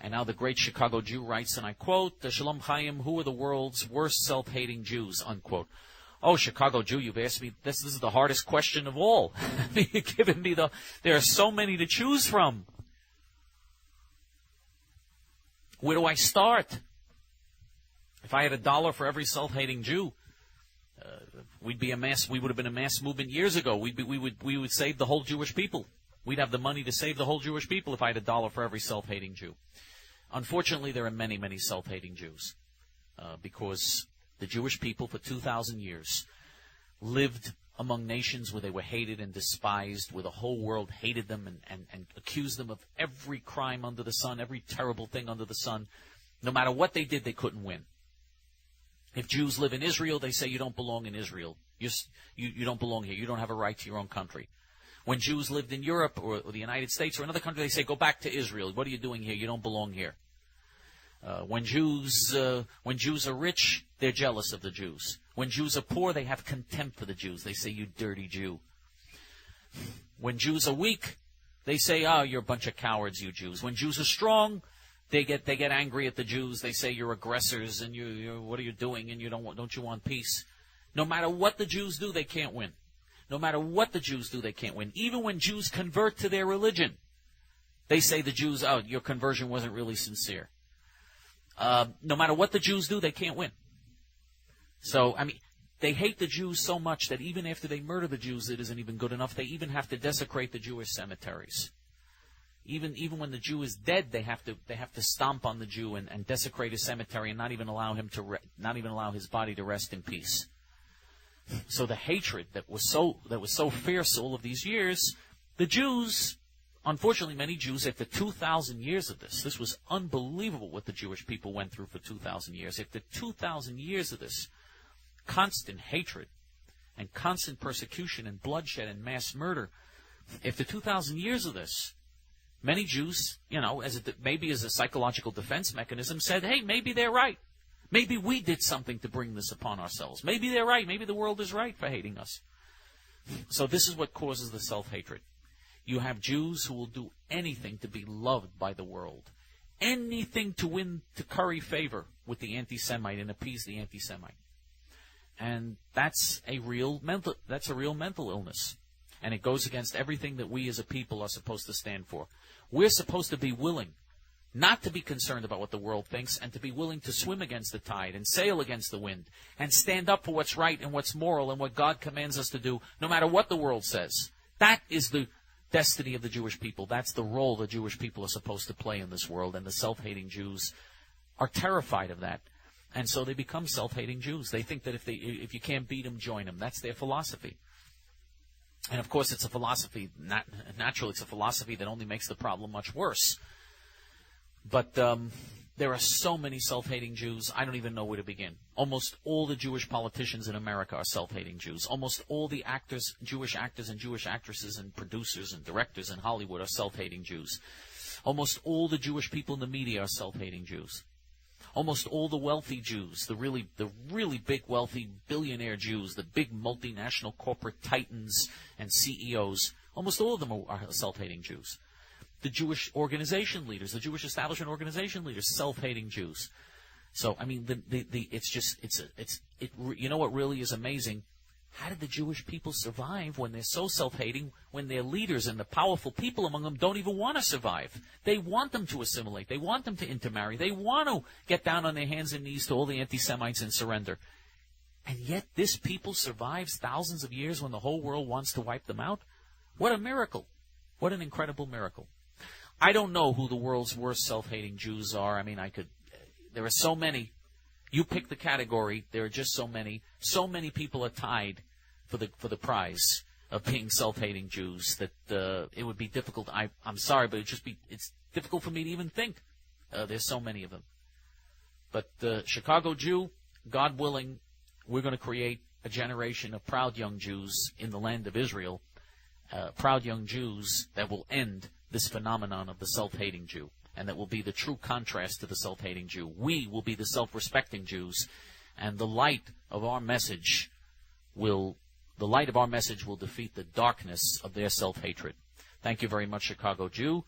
And now the great Chicago Jew writes, and I quote, Shalom Chaim, who are the world's worst self-hating Jews, unquote. Oh, Chicago Jew, you've asked me, this is the hardest question of all. You've given me there are so many to choose from. Where do I start? If I had $1 for every self-hating Jew, we would have been a mass movement years ago. We would save the whole Jewish people. We'd have the money to save the whole Jewish people if I had $1 for every self-hating Jew. Unfortunately, there are many, many self-hating Jews because the Jewish people for 2,000 years lived among nations where they were hated and despised, where the whole world hated them and accused them of every crime under the sun, every terrible thing under the sun. No matter what they did, they couldn't win. If Jews live in Israel, they say you don't belong in Israel. You don't belong here. You don't have a right to your own country. When Jews lived in Europe or the United States or another country, they say, go back to Israel. What are you doing here? You don't belong here. When Jews are rich, they're jealous of the Jews. When Jews are poor, they have contempt for the Jews. They say, you dirty Jew. When Jews are weak, they say, oh, you're a bunch of cowards, you Jews. When Jews are strong, they get angry at the Jews. They say you're aggressors and you what are you doing and don't you want peace? No matter what the Jews do, they can't win. No matter what the Jews do, they can't win. Even when Jews convert to their religion, they say the Jews, oh, your conversion wasn't really sincere. No matter what the Jews do, they can't win. So, I mean, they hate the Jews so much that even after they murder the Jews, it isn't even good enough. They even have to desecrate the Jewish cemeteries. Even when the Jew is dead, they have to stomp on the Jew and desecrate his cemetery and not even allow his body to rest in peace. So the hatred that was so fierce all of these years, the Jews, unfortunately, many Jews, after 2,000 years of this was unbelievable what the Jewish people went through for 2,000 years. After 2,000 years of this constant hatred and constant persecution and bloodshed and mass murder, after 2,000 years of this, many Jews, maybe as a psychological defense mechanism, said, hey, maybe they're right. Maybe we did something to bring this upon ourselves. Maybe they're right. Maybe the world is right for hating us. So this is what causes the self-hatred. You have Jews who will do anything to be loved by the world. Anything to curry favor with the anti-Semite and appease the anti-Semite. And that's a real mental illness. And it goes against everything that we as a people are supposed to stand for. We're supposed to be willing not to be concerned about what the world thinks and to be willing to swim against the tide and sail against the wind and stand up for what's right and what's moral and what God commands us to do, no matter what the world says. That is the destiny of the Jewish people. That's the role the Jewish people are supposed to play in this world, and the self-hating Jews are terrified of that. And so they become self-hating Jews. They think that if you can't beat them, join them. That's their philosophy. And of course, it's a philosophy, naturally, it's a philosophy that only makes the problem much worse. But there are so many self-hating Jews, I don't even know where to begin. Almost all the Jewish politicians in America are self-hating Jews. Almost all the Jewish actors and Jewish actresses and producers and directors in Hollywood are self-hating Jews. Almost all the Jewish people in the media are self-hating Jews. Almost all the wealthy Jews, the really big wealthy billionaire Jews, the big multinational corporate titans and CEOs, almost all of them are self-hating Jews. The Jewish organization leaders, the Jewish establishment organization leaders, self-hating Jews. So, I mean, you know what really is amazing? How did the Jewish people survive when they're so self-hating, when their leaders and the powerful people among them don't even want to survive? They want them to assimilate. They want them to intermarry. They want to get down on their hands and knees to all the anti-Semites and surrender. And yet this people survives thousands of years when the whole world wants to wipe them out? What a miracle. What an incredible miracle. I don't know who the world's worst self-hating Jews are. I mean, there are so many. You pick the category. There are just so many. So many people are tied for the prize of being self-hating Jews that it would be difficult. I'm sorry, but it's difficult for me to even think. There's so many of them. But the Chicago Jew, God willing, we're going to create a generation of proud young Jews in the land of Israel, proud young Jews that will end this phenomenon of the self-hating Jew, and that will be the true contrast to the self-hating Jew. We will be the self-respecting Jews, and the light of our message will defeat the darkness of their self-hatred. Thank you very much, Chicago Jew.